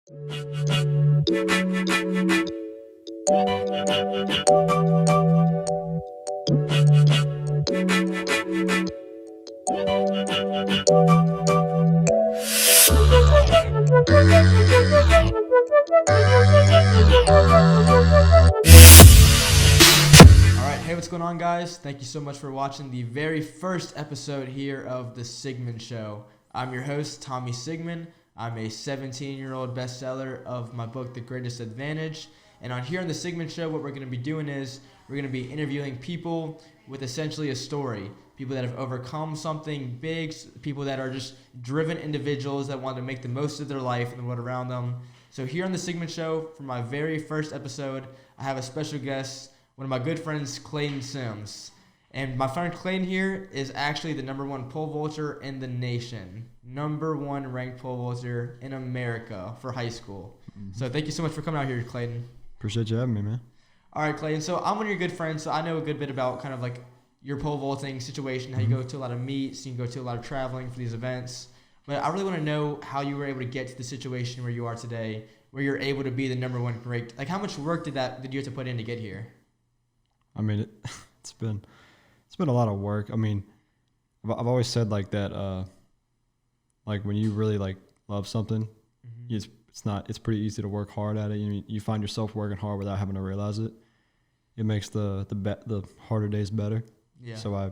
Alright, hey, what's going on, guys? Thank you so much for watching the very first episode here of the Sigman Show. I'm your host, Tommy Sigman. I'm a 17-year-old bestseller of my book, The Greatest Advantage. And on here on the Sigman Show, what we're going to be doing is we're going to be interviewing people with essentially a story. People that have overcome something big, people that are just driven individuals that want to make the most of their life and the world around them. So here on the Sigman Show, for my very first episode, I have a special guest, one of my good friends, Clayton Sims. And my friend Clayton here is actually the #1 pole vaulter in the nation. #1 ranked pole vaulter in America for high school. So thank you so much for coming out here, Clayton. Appreciate you having me, man. All right, Clayton. So I'm one of your good friends, so I know a good bit about kind of like your pole vaulting situation, how you go to a lot of meets, you go to a lot of traveling for these events. But I really want to know how you were able to get to the situation where you are today, where you're able to be the #1 ranked. Like, how much work did you have to put in to get here? I mean, it's been a lot of work. I mean, I've always said like that. Like when you really like love something, it's pretty easy to work hard at it. You find yourself working hard without having to realize it. It makes the harder days better. Yeah. So I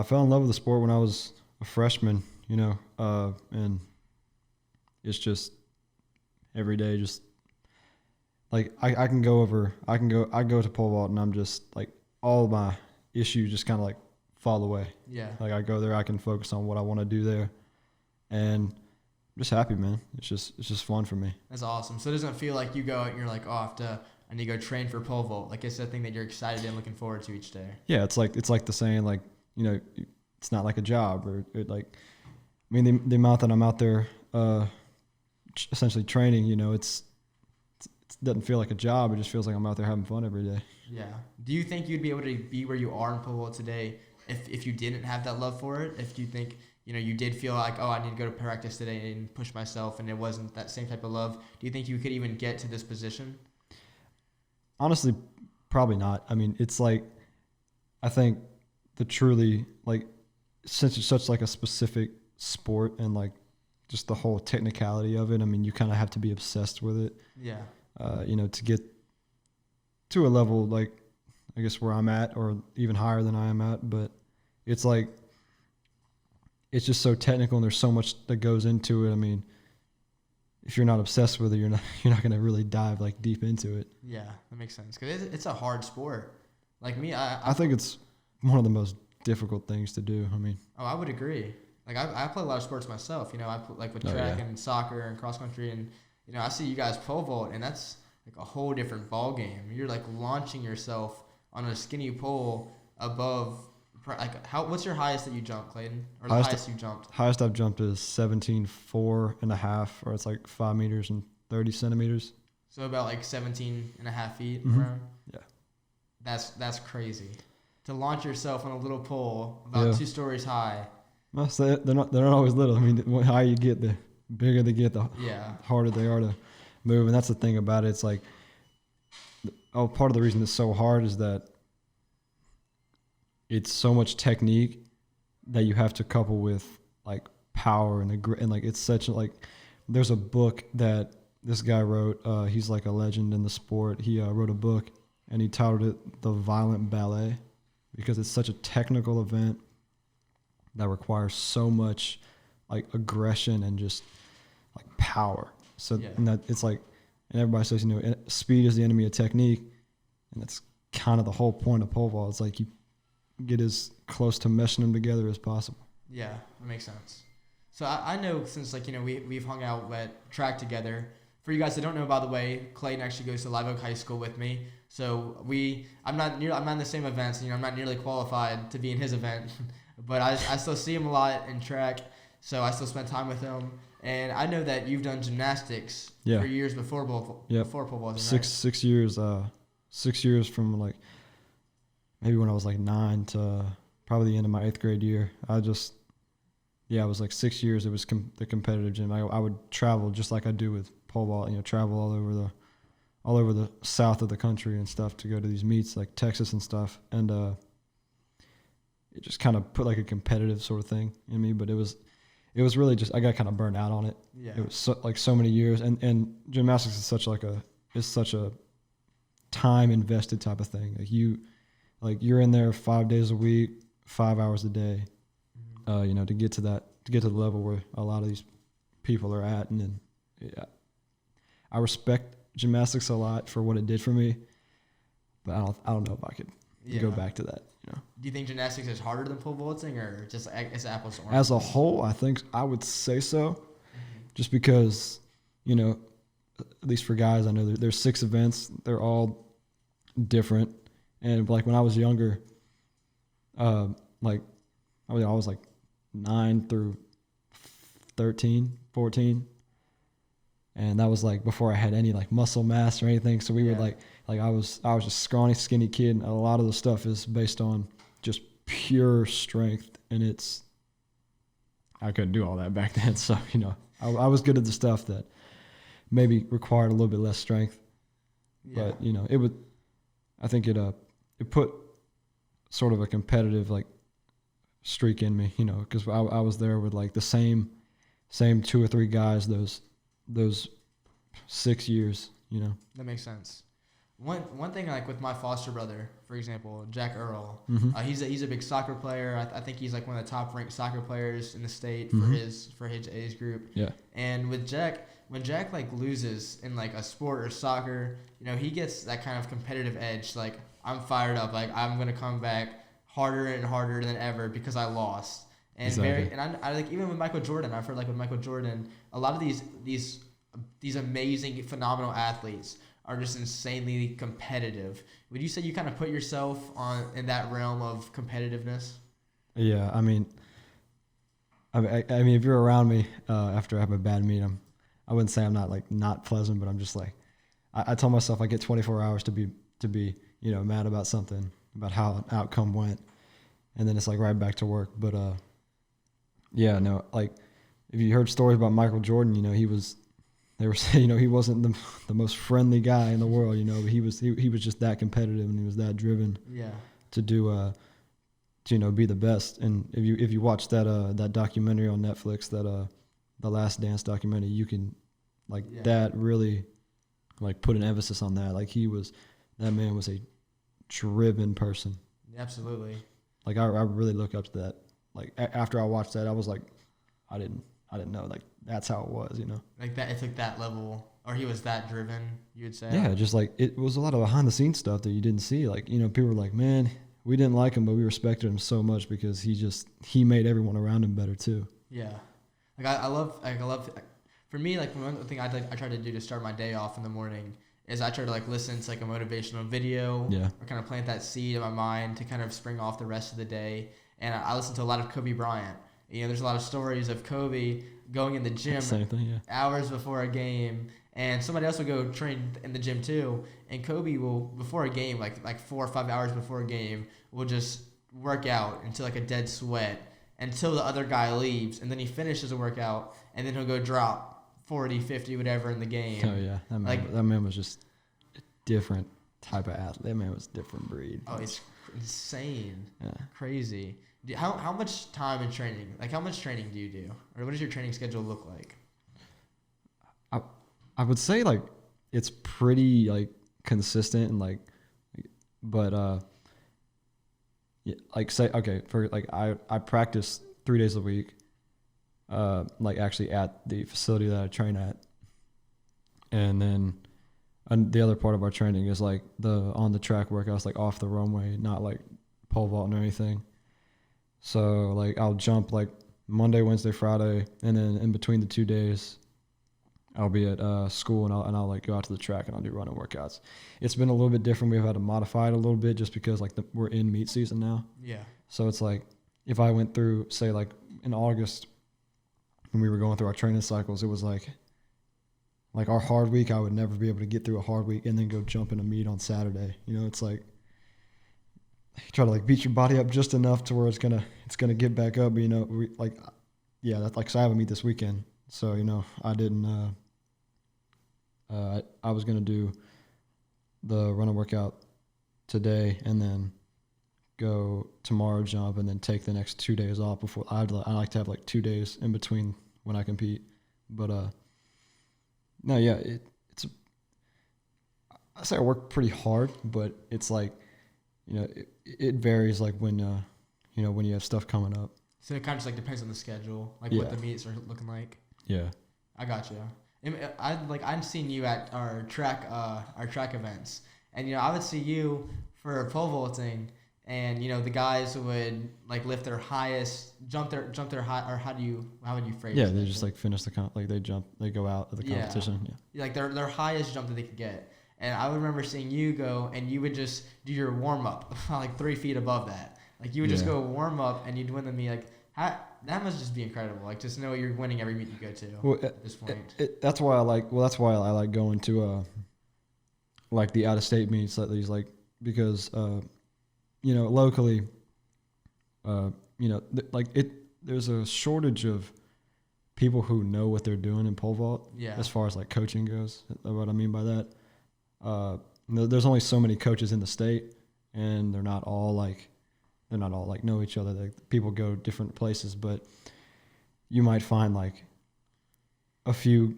fell in love with the sport when I was a freshman. And it's just every day, just like I go to pole vault and I'm just like all of my issues just kind of like fall away. Yeah. Like I go there, I can focus on what I want to do there, and I'm just happy, man. It's just fun for me. That's awesome. So it doesn't feel like you go out and you're like, oh, I need to go train for pole vault. Like, it's a thing that you're excited and looking forward to each day. Yeah, it's like the saying, like, it's not like a job or like, I mean, the amount that I'm out there essentially training, it doesn't feel like a job. It just feels like I'm out there having fun every day. Yeah. Do you think you'd be able to be where you are in pole vault today if you didn't have that love for it? If you think, you did feel like, oh, I need to go to practice today and push myself, and it wasn't that same type of love, do you think you could even get to this position? Honestly, probably not. I mean, it's like, I think the truly, like, since it's such like a specific sport and like just the whole technicality of it, I mean, you kind of have to be obsessed with it. Yeah. To get to a level like, I guess, where I'm at or even higher than I am at. But it's like, it's just so technical and there's so much that goes into it. I mean, if you're not obsessed with it, you're not going to really dive like deep into it. Yeah, that makes sense. Because it's a hard sport. Like me, I think it's one of the most difficult things to do. I mean, I would agree. Like I play a lot of sports myself. I play like with track and soccer and cross country, and I see you guys pole vault, and that's like a whole different ball game. You're like launching yourself on a skinny pole above. Like, what's your highest that you jumped, Clayton? Or the highest you jumped? Highest I've jumped is 17.4.5, or it's like 5 meters and 30 centimeters. So about like 17.5 feet Mm-hmm. around. Yeah. That's crazy. To launch yourself on a little pole about 2 stories high. Well, so they're not always little. I mean, the higher you get, the bigger they get, the harder they are to move. And that's the thing about it. It's like, part of the reason it's so hard is that it's so much technique that you have to couple with like power and like it's such like, there's a book that this guy wrote. He's like a legend in the sport. He wrote a book and he titled it The Violent Ballet, because it's such a technical event that requires so much like aggression and just like power. So and that it's like, and everybody says, speed is the enemy of technique, and that's kind of the whole point of pole vault. It's like you get as close to meshing them together as possible. Yeah, that makes sense. So I know, since like we've hung out at track together. For you guys that don't know, by the way, Clayton actually goes to Live Oak High School with me. So I'm not in the same events. I'm not nearly qualified to be in his event, but I still see him a lot in track. So I still spend time with him. And I know that you've done gymnastics for years before pole vaulting. 6 years. 6 years from like maybe when I was like 9 to probably the end of my 8th grade year. yeah, it was like 6 years. It was the competitive gym. I would travel just like I do with pole vault, travel all over the south of the country and stuff to go to these meets like Texas and stuff. And it just kind of put like a competitive sort of thing in me, but it was really just, I got kind of burned out on it. Yeah. It was so many years, and gymnastics is such a time invested type of thing. Like you're in there 5 days a week, 5 hours a day, to get to the level where a lot of these people are at. And then, yeah, I respect gymnastics a lot for what it did for me, but I don't know if I could go back to that. Do you think gymnastics is harder than pole vaulting, or just it's apples to oranges? As a whole, I think I would say so, just because, at least for guys, I know there's 6 events. They're all different. And like when I was younger, I was like 9 through 13, 14. And that was like before I had any like muscle mass or anything. So we would like I was just scrawny, skinny kid. And a lot of the stuff is based on just pure strength. And I couldn't do all that back then. So, I was good at the stuff that maybe required a little bit less strength. Yeah. But, I think it put sort of a competitive like streak in me, because I was there with like the same 2 or 3 guys those 6 years, That makes sense. One thing, like with my foster brother, for example, Jack Earl, he's a big soccer player. I think he's like one of the top ranked soccer players in the state for his age group. Yeah. And with Jack, when Jack like loses in like a sport or soccer, he gets that kind of competitive edge. Like, I'm fired up. Like, I'm gonna come back harder and harder than ever because I lost. And exactly. I like, even with Michael Jordan, I've heard like with Michael Jordan, a lot of these amazing, phenomenal athletes are just insanely competitive. Would you say you kind of put yourself in that realm of competitiveness? Yeah, I mean, if you're around me after I have a bad meet, I wouldn't say I'm not pleasant, but I'm just like, I tell myself I get 24 hours to be mad about something, about how an outcome went, and then it's like right back to work. But yeah, no, like if you heard stories about Michael Jordan, they were saying, he wasn't the most friendly guy in the world, but he was just that competitive, and he was that driven to do to be the best. And if you watch that documentary on Netflix, that the Last Dance documentary, you can that really put an emphasis on that. Like that man was a driven person. Absolutely. Like I really look up to that. Like after I watched that, I was like, I didn't know that's how it was, Like that, it's like that level, or he was that driven, you would say? Yeah, just like it was a lot of behind the scenes stuff that you didn't see. Like, people were like, man, we didn't like him, but we respected him so much because he made everyone around him better too. Yeah. I love, for me, like one thing I try to do to start my day off in the morning is I try to listen to a motivational video, or kind of plant that seed in my mind to kind of spring off the rest of the day. And I listen to a lot of Kobe Bryant. There's a lot of stories of Kobe going in the gym hours before a game, and somebody else will go train in the gym too. And Kobe will, before a game, like 4 or 5 hours before a game, will just work out until a dead sweat until the other guy leaves, and then he finishes a workout, and then he'll go drop 40, 50, whatever in the game. Oh yeah, that man was just a different type of athlete. That man was a different breed. Oh, it's insane. Yeah. Crazy. How much time in training? How much training do you do? Or what does your training schedule look like? I would say it's pretty consistent and but say okay for I practice 3 days a week, actually at the facility that I train at, and then the other part of our training is the on the track workouts, off the runway, not pole vaulting or anything. So I'll jump Monday, Wednesday, Friday, and then in between the 2 days, I'll be at school and I'll go out to the track and I'll do running workouts. It's been a little bit different. We've had to modify it a little bit just because we're in meet season now. Yeah. So it's if I went through say in August when we were going through our training cycles, it was like our hard week. I would never be able to get through a hard week and then go jump in a meet on Saturday. It's you try to beat your body up just enough to where it's gonna get back up. But, yeah, that's like, so I have a meet this weekend. So, I didn't, I was going to do the running workout today and then go tomorrow jump and then take the next 2 days off before I like to have like 2 days in between when I compete. But, no, yeah, I say I work pretty hard, but it's like, it varies like when when you have stuff coming up. So it kind of just like depends on the schedule, like Yeah. what the meets are looking like. Yeah. I got you. I've seen you at our track events, and I would see you for pole vaulting, and the guys would like lift their highest, jump their high, or how would you phrase it? Yeah, they just like finish they go out of the competition. Yeah. Like their highest jump that they could get. And I would remember seeing you go, and you would just do your warm up like 3 feet above that. Like you would just go warm up, and you'd win the meet. Like that must just be incredible. Like just know you're winning every meet you go to at this point. That's why I like going to like the out of state meets, like these, like, because locally, there's a shortage of people who know what they're doing in pole vault. Yeah. As far as like coaching goes, what I mean by that. There's only so many coaches in the state, and they're not all like know each other. Like, people go different places, but you might find like a few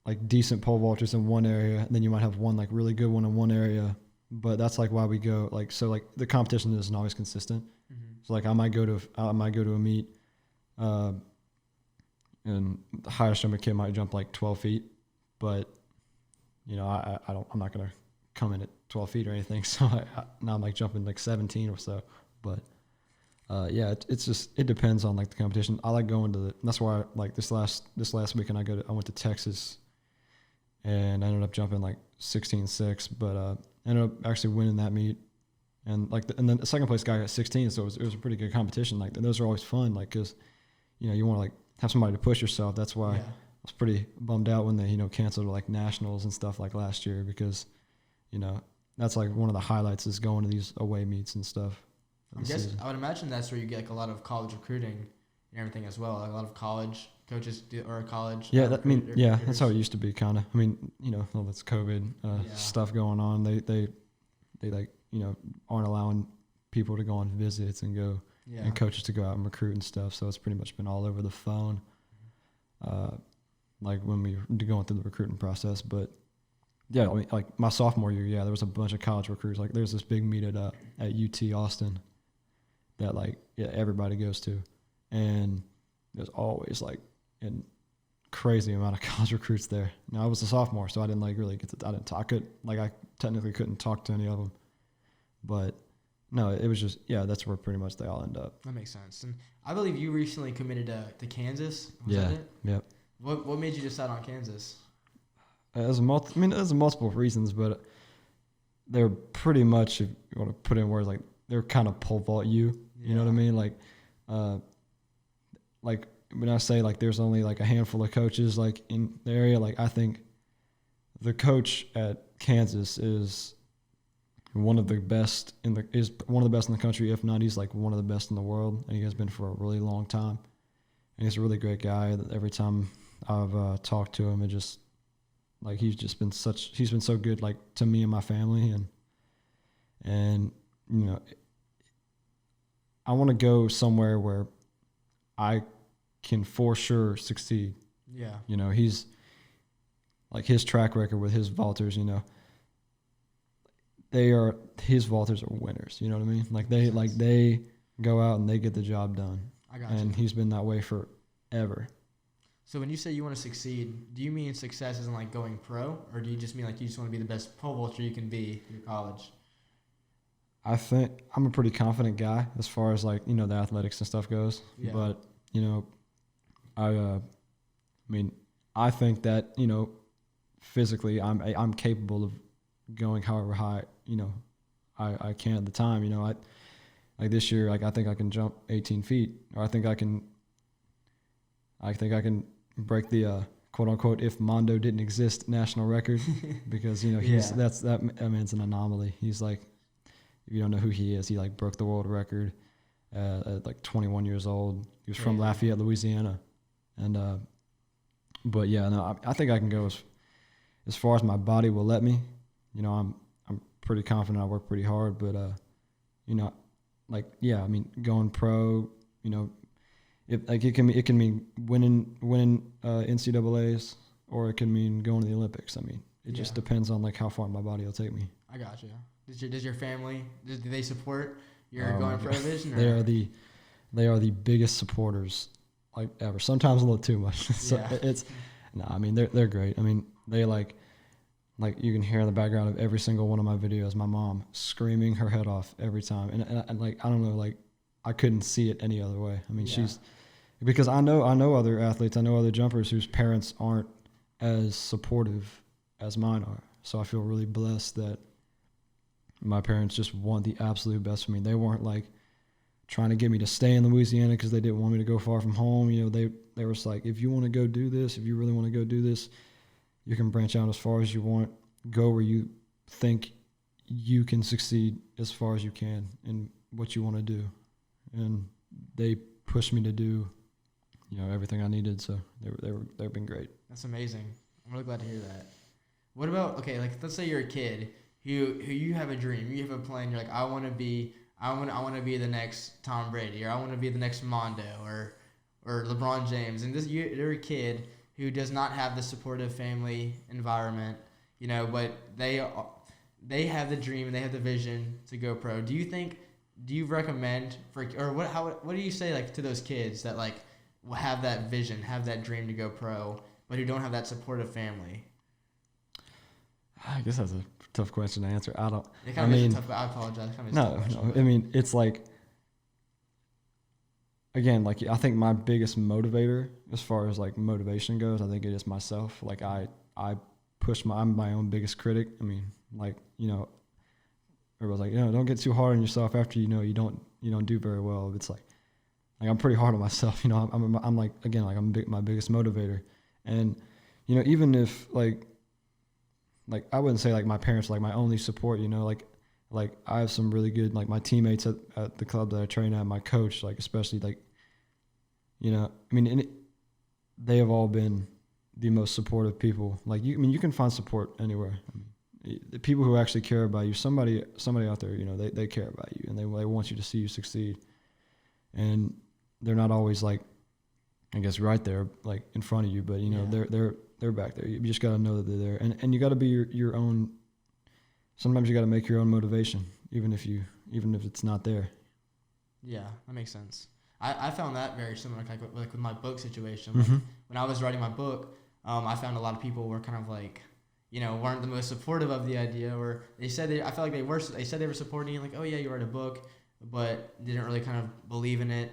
like decent pole vaulters in one area, and then you might have one like really good one in one area. But that's like why we go, like, so like the competition isn't always consistent. Mm-hmm. So like I might go to a meet, and the highest jumping kid might jump like 12 feet, but I'm not going to come in at 12 feet or anything. So now I'm like jumping like 17 or so. But yeah, it depends on like the competition. I like going to that's why like this last weekend I went to Texas, and I ended up jumping like 16.6, but I ended up actually winning that meet. And like and then the second place guy got 16, so it was a pretty good competition. Like, those are always fun, like, because you want to like have somebody to push yourself. That's why I was pretty bummed out when they canceled like nationals and stuff like last year, because that's like one of the highlights is going to these away meets and stuff. I would imagine that's where you get like a lot of college recruiting and everything as well. Like a lot of college coaches or college. Yeah, that's how it used to be, kind of. I mean, all this COVID stuff going on, they like aren't allowing people to go on visits and go and coaches to go out and recruit and stuff. So it's pretty much been all over the phone. Like when we were going through the recruiting process, but yeah, I mean, like my sophomore year, there was a bunch of college recruits. Like there's this big meet at UT Austin that everybody goes to, and there's always like a crazy amount of college recruits there. Now I was a sophomore, so I didn't like really I didn't talk it. Like I technically couldn't talk to any of them, but no, it was just that's where pretty much they all end up. That makes sense. And I believe you recently committed to Kansas. Was that it? Yep. What made you decide on Kansas? There's multiple reasons, but they're pretty much, if you want to put in words, like they're kind of pole vault you. You know what I mean? Like when I say like there's only like a handful of coaches like in the area, like I think the coach at Kansas is one of the best in the country. If not, he's like one of the best in the world, and he has been for a really long time. And he's a really great guy. Every time I've talked to him, it just like he's been so good, like to me and my family, and I want to go somewhere where I can for sure succeed. Yeah. He's like his track record with his vaulters, his vaulters are winners. You know what I mean? Like they go out and they get the job done. I got you. And he's been that way forever. So when you say you want to succeed, do you mean success isn't like going pro, or do you just mean like you just want to be the best pole vaulter you can be in college? I think I'm a pretty confident guy as far as like, the athletics and stuff goes. Yeah. But, I think that, physically I'm capable of going however high, I can at the time. Like this year, like I think I can jump 18 feet, or I think I can break the quote unquote if Mondo didn't exist national record, because that man's an anomaly. He's like, if you don't know who he is, he like broke the world record at like 21 years old. He was from Lafayette, Louisiana, And but yeah, no, I think I can go as far as my body will let me. You know, I'm pretty confident. I work pretty hard, but you know, like yeah, I mean, going pro, you know, it can mean winning NCAA's, or it can mean going to the Olympics. I mean, it just depends on like how far my body will take me. I got you. Does your family do they support your going pro vision? They are the biggest supporters like ever. Sometimes a little too much. So I mean they're great. I mean they like you can hear in the background of every single one of my videos my mom screaming her head off every time, and like I don't know, like I couldn't see it any other way. I mean she's, because I know other athletes, I know other jumpers whose parents aren't as supportive as mine are. So I feel really blessed that my parents just want the absolute best for me. They weren't like trying to get me to stay in Louisiana because they didn't want me to go far from home. You know, they were just like, if you want to go do this, if you really want to go do this, you can branch out as far as you want. Go where you think you can succeed as far as you can in what you want to do. And they pushed me to do, you know, everything I needed. So they've been great. That's amazing. I'm really glad to hear that. What about, okay, like let's say you're a kid who you have a dream, you have a plan. You're like, I want to be the next Tom Brady, or I want to be the next Mondo, or LeBron James. And you're a kid who does not have the supportive family environment, you know, but they have the dream and they have the vision to go pro. Do you recommend what do you say like to those kids that like have that vision, have that dream to go pro, but who don't have that supportive family? I guess that's a tough question to answer. I apologize. No. I mean, it's like, again, like I think my biggest motivator as far as like motivation goes, I think it is myself. Like I'm my own biggest critic. I mean, like, you know, everybody's like, you know, don't get too hard on yourself after you know you don't do very well. It's like I'm pretty hard on myself. You know, I'm like, again, like my biggest motivator. And you know, even if like I wouldn't say like my parents are like my only support, you know, like I have some really good, like my teammates at the club that I train at, my coach, like especially like, you know, I mean, they have all been the most supportive people. Like you can find support anywhere. I mean, the people who actually care about you, somebody out there, you know, they care about you and they want you to see you succeed. And they're not always like, I guess, right there, like in front of you, but you know, they're back there. You just got to know that they're there, and you got to be your own. Sometimes you got to make your own motivation, even if it's not there. Yeah, that makes sense. I found that very similar, like with my book situation. Mm-hmm. When I was writing my book, I found a lot of people were kind of like, you know, weren't the most supportive of the idea, or they said I felt like they said they were supporting it, like, oh yeah, you write a book, but didn't really kind of believe in it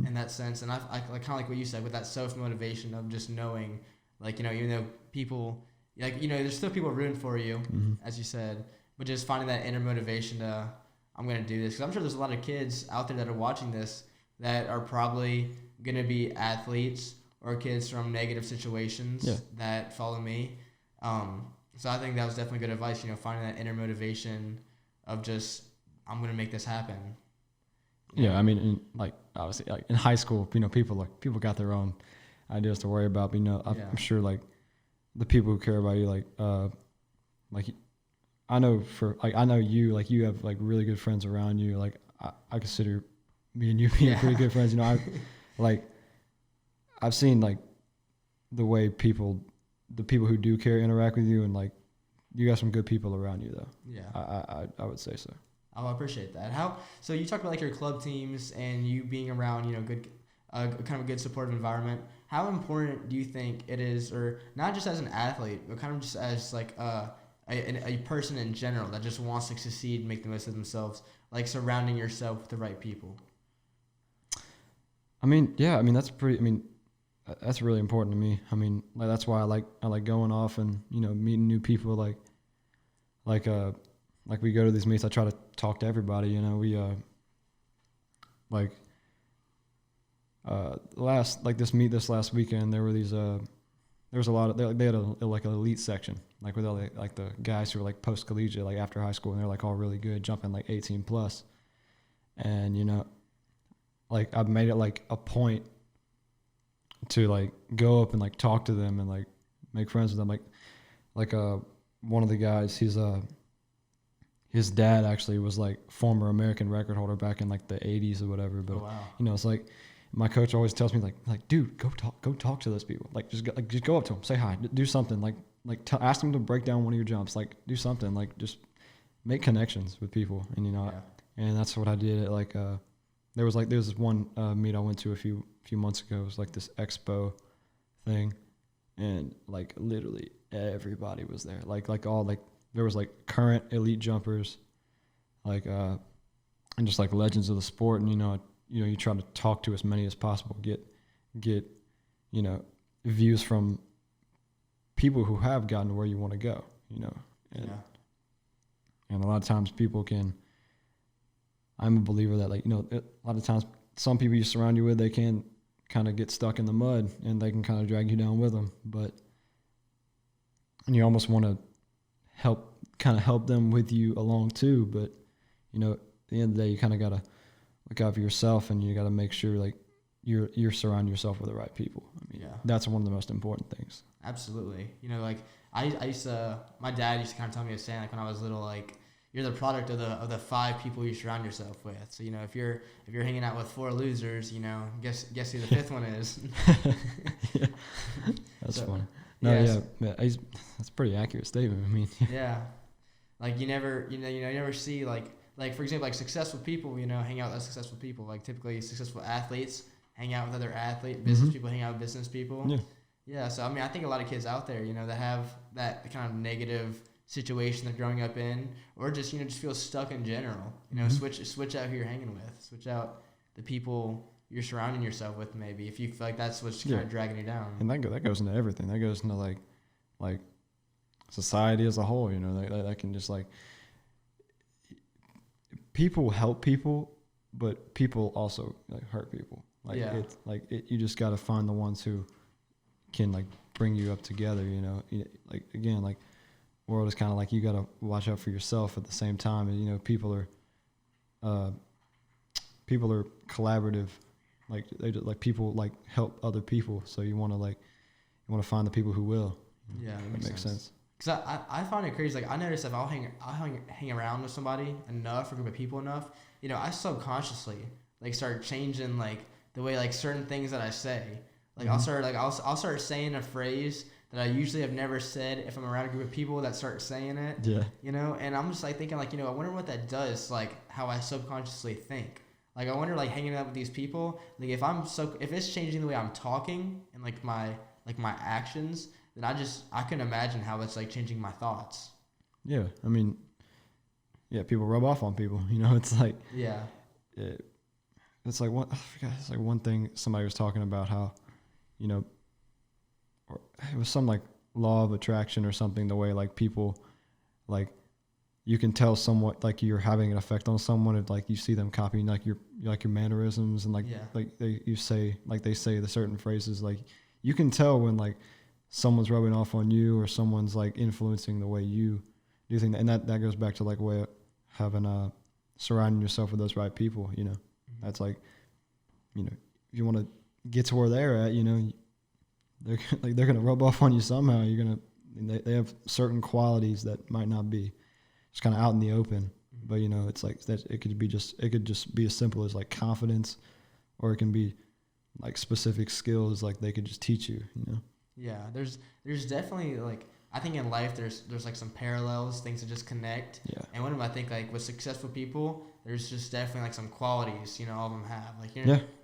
in that sense. And I like kind of like what you said with that self motivation of just knowing. Like, you know, even though people, like, you know, there's still people rooting for you, as you said, but just finding that inner motivation to, I'm going to do this. Because I'm sure there's a lot of kids out there that are watching this that are probably going to be athletes or kids from negative situations that follow me. So I think that was definitely good advice, you know, finding that inner motivation of just, I'm going to make this happen. Yeah, I mean, obviously, like in high school, you know, people got their own ideas to worry about. But, you know, I'm sure like the people who care about you, like I know you, like you have like really good friends around you. Like I consider me and you being pretty good friends. You know, I've seen like the way the people who do care interact with you, and like you got some good people around you though. Yeah, I would say so. Oh, I appreciate that. So you talked about like your club teams and you being around, you know, good, kind of a good supportive environment. How important do you think it is, or not just as an athlete, but kind of just as like a person in general that just wants to succeed and make the most of themselves, like surrounding yourself with the right people? I mean, yeah, I mean that's really important to me. I mean, like that's why I like going off and, you know, meeting new people. Like we go to these meets, I try to talk to everybody. You know, we this last weekend, there were these there was a lot of they had like an elite section, like with all the guys who were like post collegiate, like after high school, and they're like all really good, jumping like 18 plus. And you know, like I've made it like a point to like go up and like talk to them and like make friends with them. Like one of the guys, his dad actually was like former American record holder back in like the 80s or whatever. But wow. you know, it's like my coach always tells me like dude, go talk to those people. Like just go up to them, say hi, do something. Ask them to break down one of your jumps. Like do something. Like just make connections with people. And you know, and that's what I did. At like there was this one meet I went to a few months ago. It was like this expo thing, and like literally everybody was there. Like all like there was like current elite jumpers, like and just like legends of the sport. And you know you try to talk to as many as possible, get you know views from people who have gotten to where you want to go. You know, and a lot of times people can. I'm a believer that like a lot of times some people you surround you with, they can kind of get stuck in the mud and they can kind of drag you down with them. And you almost want to help them with you along too. But you know, at the end of the day, you kind of got to look out for yourself, and you got to make sure like you're surrounding yourself with the right people. I mean, that's one of the most important things. Absolutely. You know, like I used to, my dad used to kind of tell me a saying like when I was little, like, you're the product of the 5 people you surround yourself with. So, you know, if you're hanging out with 4 losers, you know, guess who the 5th one is. Yeah. That's funny. No, that's a pretty accurate statement. I mean, yeah. Like you never see like for example, like successful people, you know, hang out with other successful people. Like typically successful athletes hang out with other athletes, business people hang out with business people. Yeah. Yeah. So I mean, I think a lot of kids out there, you know, that have that kind of negative situation they're growing up in, or just feel stuck in general. You know, switch out who you're hanging with, switch out the people you're surrounding yourself with. Maybe if you feel like that's what's kind of dragging you down. And that goes into everything. That goes into like society as a whole. You know, that can just like people help people, but people also like hurt people. Like it's like you just got to find the ones who can like bring you up together. You know, like again like. World is kind of like you got to watch out for yourself at the same time, and you know people are collaborative, like people like help other people, so you want to find the people who will. Yeah, that makes sense. Because I find it crazy. Like I notice if I'll hang around with somebody enough, or a group of people enough, you know, I subconsciously like start changing like the way like certain things that I say. Like I'll start saying a phrase that I usually have never said if I'm around a group of people that start saying it. Yeah. You know, and I'm just like thinking like, you know, I wonder what that does, like how I subconsciously think. Like I wonder like hanging out with these people, like if it's changing the way I'm talking and like my actions, then I can imagine how it's like changing my thoughts. Yeah. I mean, people rub off on people, you know, it's like, it's like what, I forgot, it's like one thing somebody was talking about how, you know, or it was some like law of attraction or something, the way like people like you can tell somewhat like you're having an effect on someone if like you see them copying like your mannerisms and like they say the certain phrases, like you can tell when like someone's rubbing off on you or someone's like influencing the way you do things, and that goes back to like way of having surrounding yourself with those right people, you know. That's like, you know, if you want to get to where they're at, you know, they're gonna rub off on you somehow. They have certain qualities that might not be just kind of out in the open, but you know, it's like that. It could just be as simple as like confidence, or it can be like specific skills like they could just teach you. You know. Yeah, there's definitely like I think in life there's like some parallels, things that just connect. Yeah. And one of them I think like with successful people, there's just definitely like some qualities, you know, all of them have. Like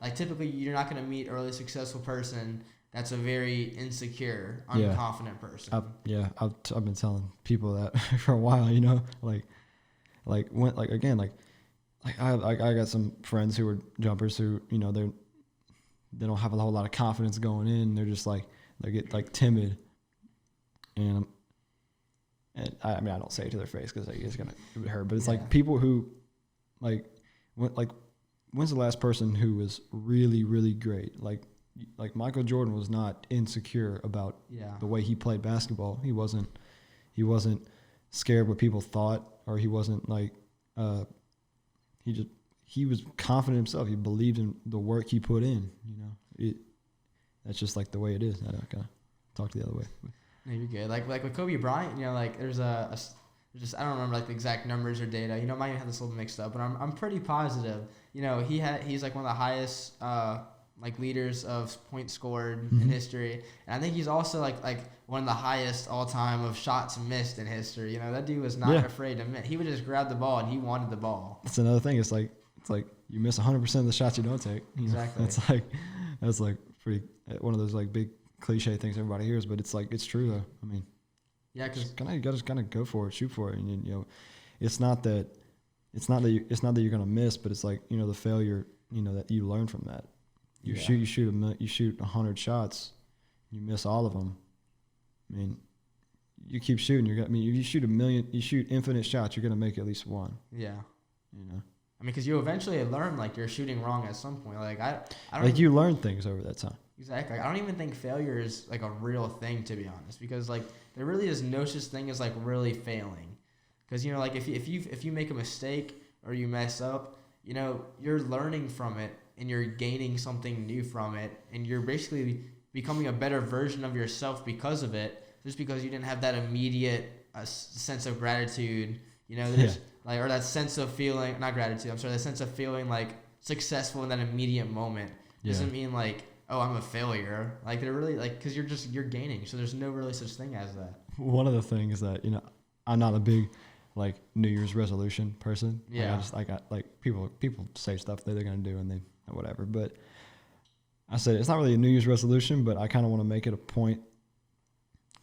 like typically you're not gonna meet a really successful person that's a very insecure, unconfident person. I've been telling people that for a while, you know, like I got some friends who are jumpers who, you know, they don't have a whole lot of confidence going in. They're just like, they get like timid, and I mean, I don't say it to their face because it's gonna hurt, but it's like people who when's the last person who was really, really great? Like Michael Jordan was not insecure about the way he played basketball. He wasn't scared what people thought, or he wasn't like he was confident in himself. He believed in the work he put in. You know, That's just like the way it is. I don't kind of talk the other way. No, you're good. Like with Kobe Bryant, you know, like there's just I don't remember like the exact numbers or data. You know, I might even have this a little mixed up, but I'm pretty positive. You know, he's like one of the highest like leaders of points scored in history, and I think he's also like one of the highest all time of shots missed in history. You know, that dude was not afraid to miss. He would just grab the ball and he wanted the ball. That's another thing. It's like you miss 100% of the shots you don't take. Exactly. That's like pretty one of those like big cliche things everybody hears, but it's like it's true though. I mean, yeah, because you gotta just kind of go for it, shoot for it, and you know, it's not that you're gonna miss, but it's like, you know, the failure, you know, that you learn from that. You shoot 100 shots, you miss all of them. I mean, you keep shooting. If you shoot infinite shots, you're gonna make at least one. Yeah. You know. I mean, because you eventually learn like you're shooting wrong at some point. Like I don't like you learn things over that time. Exactly. Like, I don't even think failure is like a real thing, to be honest, because like there really is no such thing as like really failing. Because, you know, like if you make a mistake or you mess up, you know, you're learning from it and you're gaining something new from it, and you're basically becoming a better version of yourself because of it, just because you didn't have that immediate sense of gratitude, you know, like, or that sense of feeling, not gratitude, I'm sorry, that sense of feeling like successful in that immediate moment. Doesn't mean like, oh, I'm a failure. Like they're really like, because you're gaining, so there's no really such thing as that. One of the things that, you know, I'm not a big like New Year's resolution person. Yeah. Like people say stuff that they're gonna do and they whatever. But I said it's not really a New Year's resolution, but I kind of want to make it a point.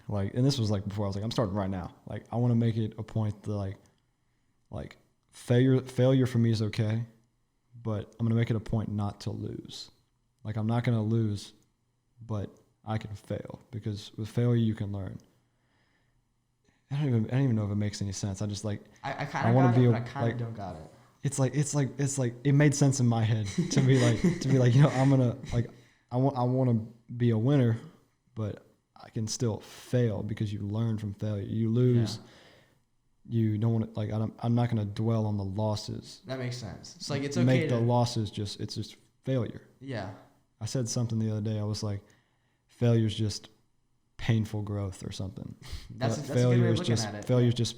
Like, and this was like before I was like, I'm starting right now. Like, I want to make it a point that like failure for me is okay, but I'm gonna make it a point not to lose. Like, I'm not gonna lose, but I can fail, because with failure you can learn. I don't even know if it makes any sense. I just like I kind of got it, but I kind of don't got it. It's like it made sense in my head to be like you know, I'm gonna like I want to be a winner, but I can still fail, because you learn from failure. You lose. Yeah. You don't want to like I'm not gonna dwell on the losses. That makes sense. It's like it's okay make the losses it's just failure. Yeah. I said something the other day. I was like, failure's just painful growth or something. That's a good way of looking at it. Failure's just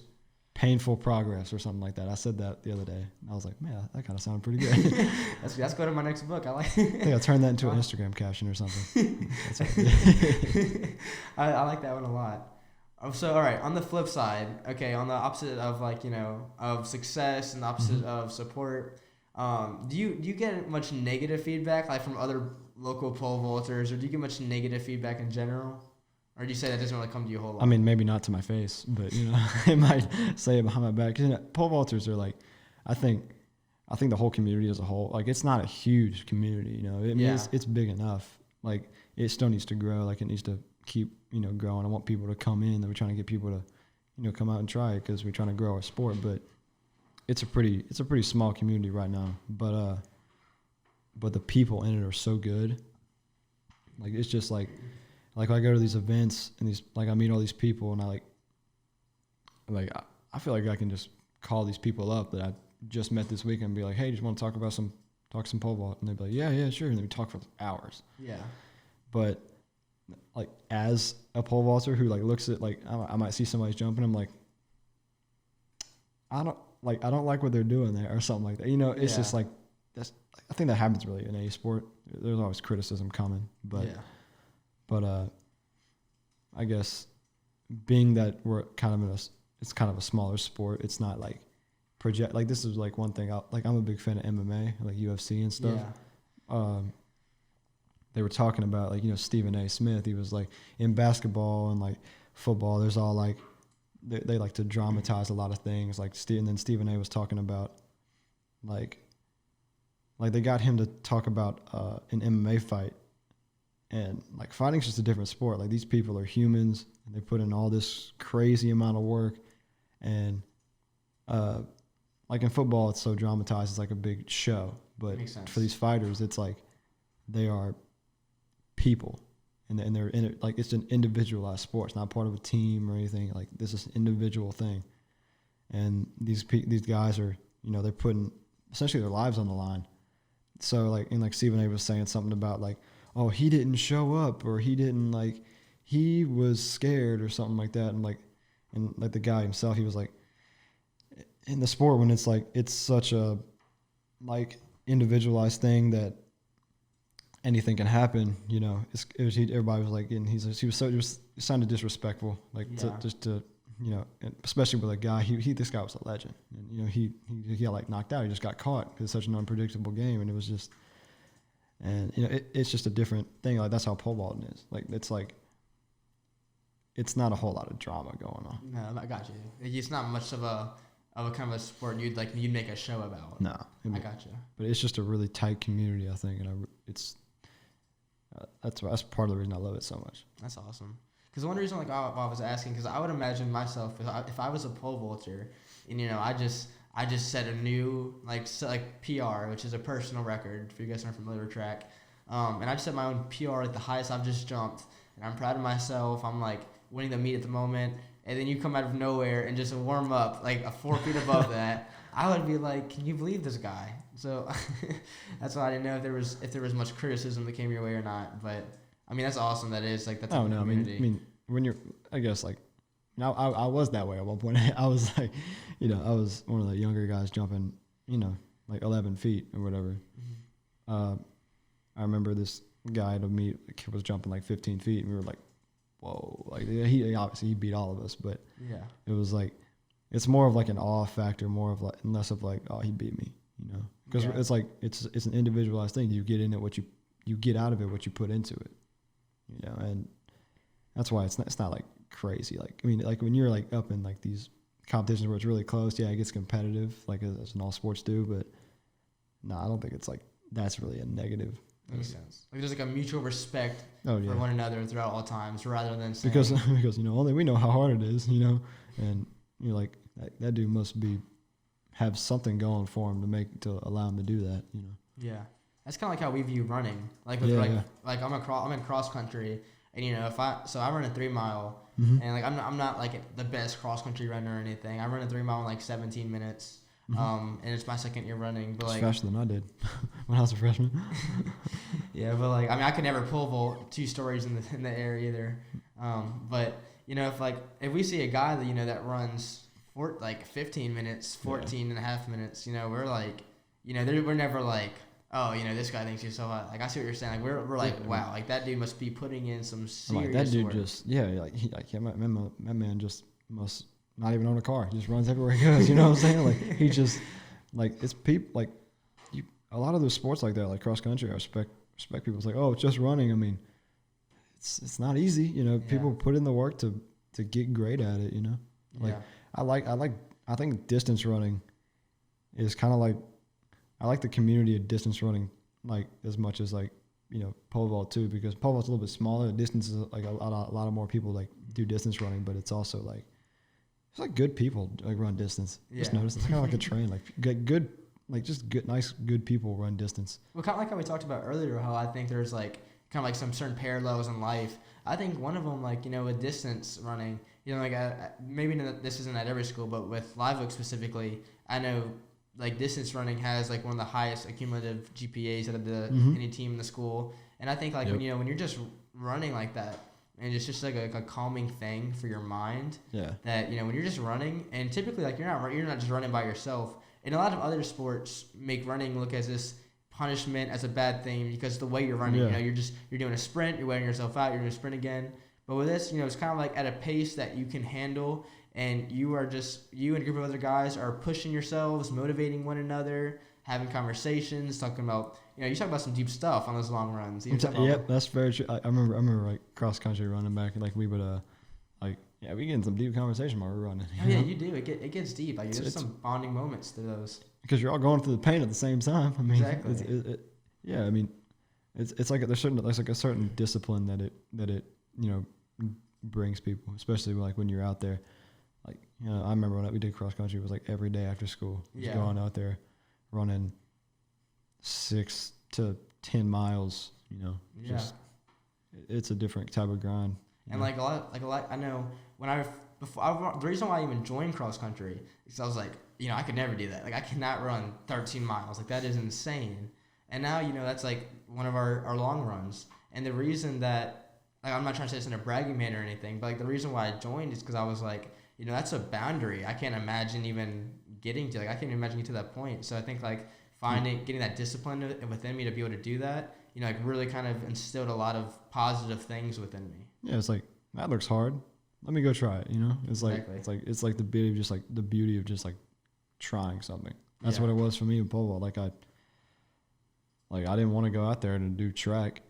painful progress or something like that. I said that the other day. And I was like, man, that kind of sounded pretty good. That's go to my next book. I think I turned that into an Instagram caption or something. I like that one a lot. So, all right, on the flip side, okay, on the opposite of like, you know, of success and the opposite of support, do you get much negative feedback like from other local pole vaulters, or do you get much negative feedback in general? Or do you say that doesn't really come to you a whole lot? I mean, maybe not to my face, but, you know, I might say it behind my back. 'Cause, you know, pole vaulters are like, I think the whole community as a whole, like, it's not a huge community, you know. I mean, it's big enough. Like, it still needs to grow. Like, it needs to keep, you know, growing. I want people to come in. We're trying to get people to, you know, come out and try it, because we're trying to grow our sport. But it's a pretty small community right now. But the people in it are so good. Like, it's just like I go to these events and I meet all these people, and I feel like I can just call these people up that I just met this week and be like, hey, just want to talk some pole vault, and they'd be like, yeah, sure, and then we talk for hours. Yeah. But like, as a pole vaulter who like looks at, like, I might see somebody's jumping, I'm like, I don't like what they're doing there or something like that. You know, it's just like I think that happens really in any sport. There's always criticism coming, but I guess being that we're kind of it's kind of a smaller sport. It's not like project, like, this is like one thing. I'm a big fan of MMA, like UFC and stuff. Yeah. They were talking about, like, you know, Stephen A. Smith. He was like, in basketball and like football, there's all like they like to dramatize a lot of things. Like, and then Stephen A. was talking about like they got him to talk about an MMA fight. And like, fighting's just a different sport. Like, these people are humans, and they put in all this crazy amount of work. And like in football, it's so dramatized, it's like a big show. But for these fighters, it's like they are people, and they're in it. Like, it's an individualized sport. It's not part of a team or anything. Like, this is an individual thing. And these guys are, you know, they're putting essentially their lives on the line. So like, and like Stephen A. was saying something about like, oh, he didn't show up, or he didn't like, he was scared or something like that. And like the guy himself, he was like, in the sport, when it's like, it's such a like individualized thing that anything can happen, you know, everybody was like, and he was sounded disrespectful, like to you know, and especially with a guy, this guy was a legend, and you know, he got like knocked out, he just got caught because it's such an unpredictable game, and it was just, and you know, it's just a different thing. Like that's how pole vaulting is. Like it's not a whole lot of drama going on. No, I got you. It's not much of a kind of a sport you'd make a show about. No, I got you. But it's just a really tight community, I think, and that's part of the reason I love it so much. That's awesome. Because one reason, like, I was asking, because I would imagine myself, if I was a pole vaulter, and you know, I just set a new like PR, which is a personal record for you guys who aren't familiar with track, and I just set my own PR, like the highest I've just jumped, and I'm proud of myself. I'm like winning the meet at the moment, and then you come out of nowhere and just warm up like a 4 feet above that. I would be like, can you believe this guy? So that's why I didn't know if there was much criticism that came your way or not. But I mean, that's awesome. That is like that's a community. I mean, when you're, I guess like, now I was that way at one point. I was like, you know, I was one of the younger guys jumping, you know, like 11 feet or whatever. Mm-hmm. I remember this guy to meet was jumping like 15 feet, and we were like, whoa! Like he obviously he beat all of us, but yeah, it was like, it's more of like an awe factor, more of like, and less of like, oh, he beat me, you know, because it's like it's an individualized thing. You get in it what you get out of it what you put into it, you know, and that's why it's not like crazy. Like, I mean, like when you're like up in like these competitions where it's really close, yeah, it gets competitive, like as in all sports do, but no, I don't think it's like that's really a negative. Makes sense. Like there's like a mutual respect for one another throughout all times, rather than saying, because you know, only we know how hard it is, you know, and you're like that dude must have something going for him to allow him to do that, you know. Yeah, that's kind of like how we view running. Like like I'm in cross country, and you know, I run a 3 mile, mm-hmm. and like I'm not like the best cross country runner or anything. I run a 3 mile in like 17 minutes. Mm-hmm. And it's my second year running, but like faster than I did when I was a freshman. Yeah, but like I mean, I could never pole vault 2 stories in the air either. But you know, if we see a guy that you know that runs for like 15 minutes, 14 and a half minutes, you know, we're like, you know, we're never like, oh, you know, this guy thinks he's so hot. Like I see what you're saying. Like we're like, wow, like that dude must be putting in some serious like that dude work. My man just must not even own a car. He just runs everywhere he goes. You know what I'm saying? Like he just like it's people like you. A lot of those sports like that, like cross country, I respect people. It's like, oh, it's just running. I mean, it's not easy. You know, people put in the work to get great at it. You know, like I think distance running is kind of like I like the community of distance running like as much as like you know pole vault too, because pole vault's a little bit smaller. The distance is like a lot of more people like do distance running, but it's also like. It's like good people like run distance. Yeah. Just notice it's kind of like a train. Like good, like just good, nice, good people run distance. Well, kind of like how we talked about earlier, how I think there's like kind of like some certain parallels in life. I think one of them, like you know, with distance running, you know, like maybe this isn't at every school, but with Live Oak specifically, I know like distance running has like one of the highest accumulative GPAs out of any team in the school. And I think like when you're just running like that. And it's just like a calming thing for your mind. Yeah. That you know when you're just running, and typically like you're not just running by yourself. And a lot of other sports make running look as this punishment, as a bad thing because the way you're running, you know, you're doing a sprint, you're wearing yourself out, you're doing a sprint again. But with this, you know, it's kind of like at a pace that you can handle, and you and a group of other guys are pushing yourselves, motivating one another, having conversations, talking about. You know, you talk about some deep stuff on those long runs. Yep, that's very true. I remember like cross country running back, like we would we get in some deep conversation while we're running. Yeah, you do. It gets deep. Like there's some bonding moments to those. Because you're all going through the pain at the same time. I mean, exactly. I mean, it's like there's like a certain discipline that it you know brings people, especially like when you're out there. Like you know, I remember when we did cross country, it was like every day after school, just going out there, running 6 to 10 miles, you know, just it's a different type of grind. And like a lot, I know when the reason why I even joined cross country is I was like, you know, I could never do that. Like I cannot run 13 miles. Like that is insane. And now, you know, that's like one of our long runs. And the reason that, like, I'm not trying to say this in a bragging manner or anything, but like the reason why I joined is because I was like, that's a boundary. I can't imagine even getting to, like, I can't imagine getting to that point. So I think like getting that discipline within me to be able to do that, like really kind of instilled a lot of positive things within me. Yeah, it's like, that looks hard. Let me go try it. It's like Exactly. it's like the beauty of just like trying something. That's what it was for me in pole vault. I didn't want to go out there and do track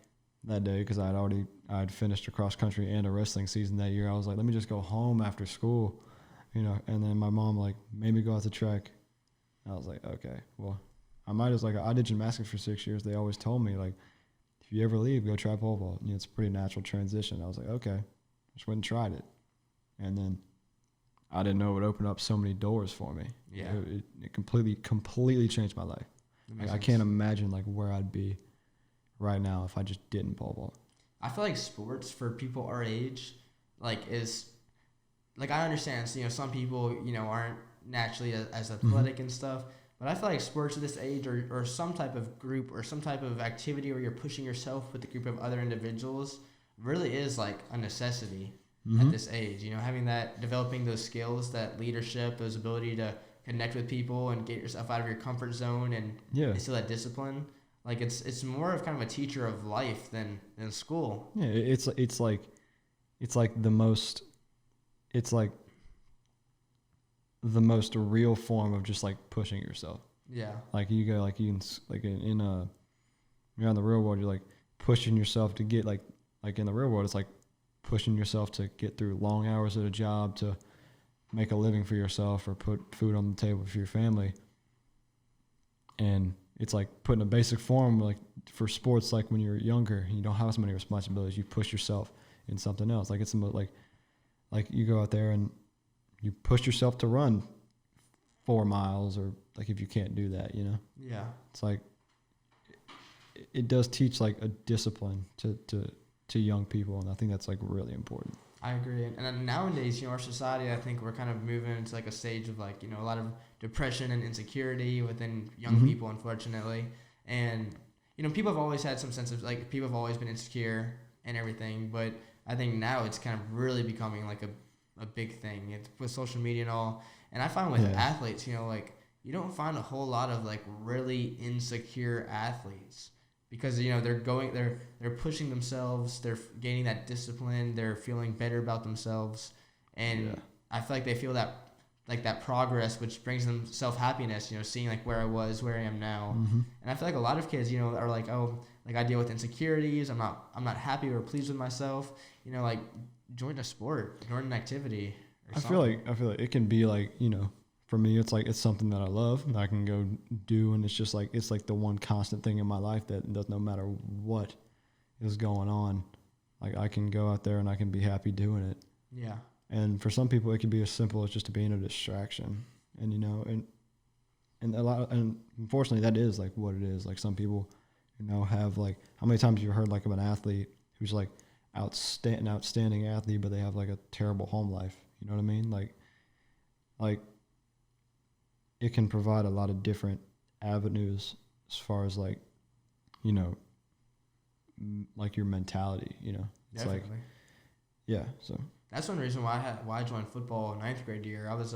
that day because I'd finished a cross country and a wrestling season that year. I was like, let me just go home after school, and then my mom like made me go out to track. I was like, okay, well, I might as I did gymnastics for 6 years. They always told me like, if you ever leave, go try pole vault. It's a pretty natural transition. I was like, okay, just went and tried it. And then I didn't know it would open up so many doors for me. Yeah. It completely changed my life. I can't imagine like where I'd be right now if I just didn't pole vault. I feel like sports for people our age, is like, I understand, some people, aren't naturally as athletic and stuff, but I feel like sports at this age or some type of group or some type of activity where you're pushing yourself with a group of other individuals really is like a necessity at this age. Developing those skills, that leadership, those ability to connect with people and get yourself out of your comfort zone and instill that discipline. Like it's more of kind of a teacher of life than school. Yeah, it's like the most real form of just like pushing yourself. Yeah. Like you go like you can like in you're on the real world, you're like pushing yourself to get like in the real world it's like pushing yourself to get through long hours at a job to make a living for yourself or put food on the table for your family. And it's like putting a basic form like for sports, like when you're younger, you don't have as many responsibilities. You push yourself in something else. Like it's like you go out there and you push yourself to run 4 miles or like if you can't do that, Yeah. It's like it does teach like a discipline to young people, and I think that's like really important. I agree. And then nowadays, our society, I think we're kind of moving into like a stage of like, a lot of depression and insecurity within young people, unfortunately. And, people have always had some sense of like, people have always been insecure and everything. But I think now it's kind of really becoming like a big thing. It's with social media and all. And I find with athletes, like you don't find a whole lot of like really insecure athletes. Because they're pushing themselves, they're gaining that discipline, they're feeling better about themselves, and I feel like they feel that progress, which brings them self-happiness. Seeing like where I was, where I am now, and I feel like a lot of kids, are like, oh, like I deal with insecurities, I'm not happy or pleased with myself. Like join a sport, join an activity. Or something. I feel like it can be like for me, it's like it's something that I love and I can go do, and it's like the one constant thing in my life that does no matter what is going on, like I can go out there and I can be happy doing it. Yeah. And for some people, it can be as simple as just being a distraction, and and unfortunately, that is like what it is. Like some people, have like how many times you heard like of an athlete who's like outstanding athlete, but they have like a terrible home life. You know what I mean? Like. It can provide a lot of different avenues as far as like, like your mentality, It's Definitely. So That's one reason why I joined football in 9th grade year. I was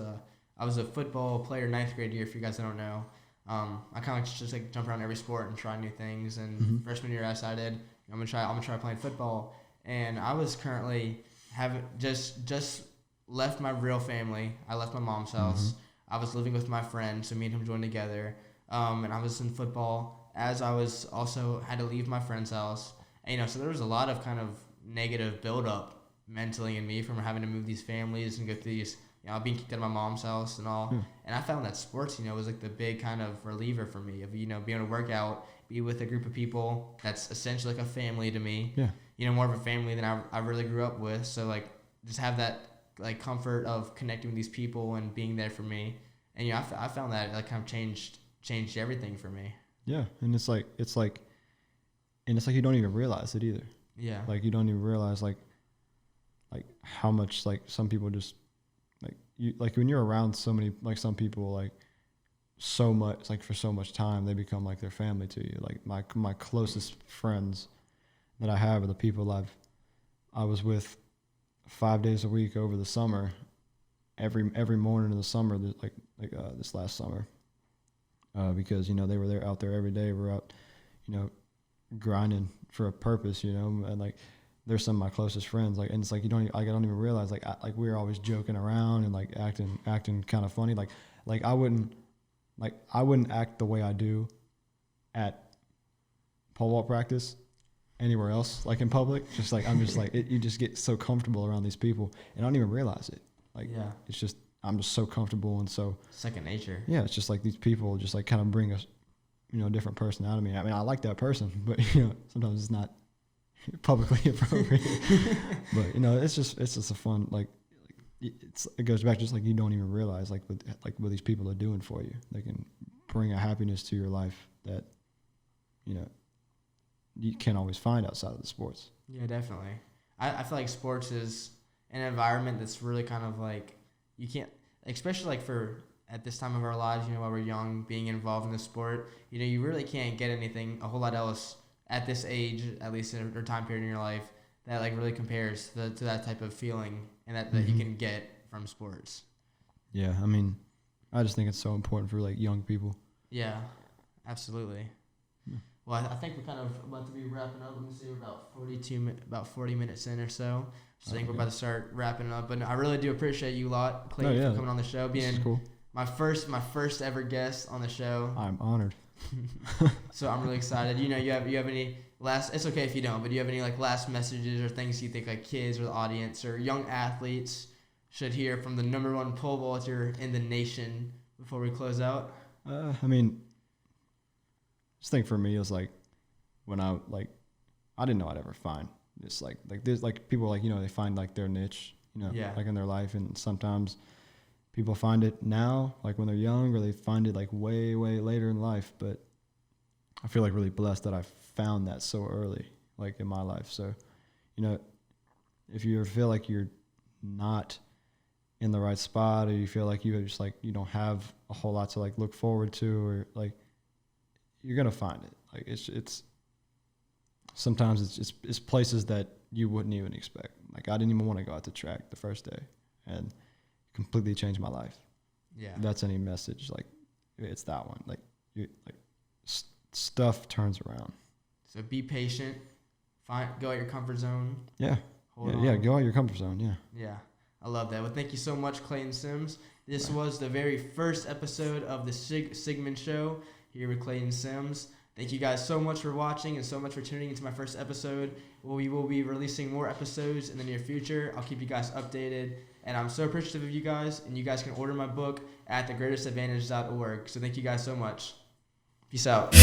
a football player 9th grade year. If you guys don't know, I kind of just like jump around every sport and try new things. And freshman year, I decided I'm gonna try playing football. And I was currently just left my real family. I left my mom's house. I was living with my friend, so me and him joined together. And I was in football as I was also had to leave my friend's house. And, so there was a lot of kind of negative buildup mentally in me from having to move these families and go through these, being kicked out of my mom's house and all. And I found that sports, was like the big kind of reliever for me of, being able to work out, be with a group of people that's essentially like a family to me. Yeah. More of a family than I really grew up with. So like just have that like comfort of connecting with these people and being there for me. And I found that like kind of changed everything for me. Yeah, and it's like you don't even realize it either. Yeah. Like you don't even realize like how much like some people just like you like when you're around so many like some people like so much like for so much time they become like their family to you. Like my closest friends that I have are the people I was with 5 days a week over the summer, every morning in the summer, this last summer, because they were out there every day. We're out, grinding for a purpose, and like they're some of my closest friends. Like, and it's like I don't even realize like we were always joking around and like acting kind of funny. Like I wouldn't act the way I do at pole vault practice anywhere else, like in public. Just like I'm just like you just get so comfortable around these people, and I don't even realize it. Like, yeah, it's just I'm just so comfortable and so second nature. Yeah, it's just like these people just like kind of bring us, a different person out of me. I mean, I like that person, but sometimes it's not publicly appropriate. But it's just a fun it goes back just like you don't even realize like what these people are doing for you. They can bring a happiness to your life that you can't always find outside of the sports. Yeah, definitely. I feel like sports is an environment that's really kind of like you can't, especially like for at this time of our lives, while we're young, being involved in the sport, you really can't get anything a whole lot else at this age, at least in a time period in your life, that like really compares to that type of feeling and that you can get from sports. Yeah, I mean, I just think it's so important for like young people. Yeah, absolutely. Yeah. Well, I think we're kind of about to be wrapping up. Let me see, we're about 40 minutes in or so. So I think we're about to start wrapping up. But I really do appreciate you lot, Clay, for coming on the show, being cool. my first ever guest on the show. I'm honored. So I'm really excited. You have any last? It's okay if you don't, but do you have any like last messages or things you think like kids or the audience or young athletes should hear from the number one pole vaulter in the nation before we close out? I mean, just think for me, it was like when I didn't know I'd ever find this like there's like people like they find like their niche like in their life, and sometimes people find it now like when they're young, or they find it like way later in life. But I feel like really blessed that I found that so early like in my life. So if you ever feel like you're not in the right spot, or you feel like you just like you don't have a whole lot to like look forward to, or like you're gonna find it. Like it's sometimes it's places that you wouldn't even expect. Like I didn't even want to go out to track the first day, and it completely changed my life. Yeah, if that's any message. Like it's that one. Like stuff turns around. So be patient. Go out your comfort zone. Yeah. Yeah. Go out your comfort zone. Yeah. Yeah. I love that. Well, thank you so much, Clayton Sims. This was the very first episode of the Sigman Show here with Clayton Sims. Thank you guys so much for watching and so much for tuning into my first episode. We will be releasing more episodes in the near future. I'll keep you guys updated. And I'm so appreciative of you guys. And you guys can order my book at thegreatestadvantage.org. So thank you guys so much. Peace out.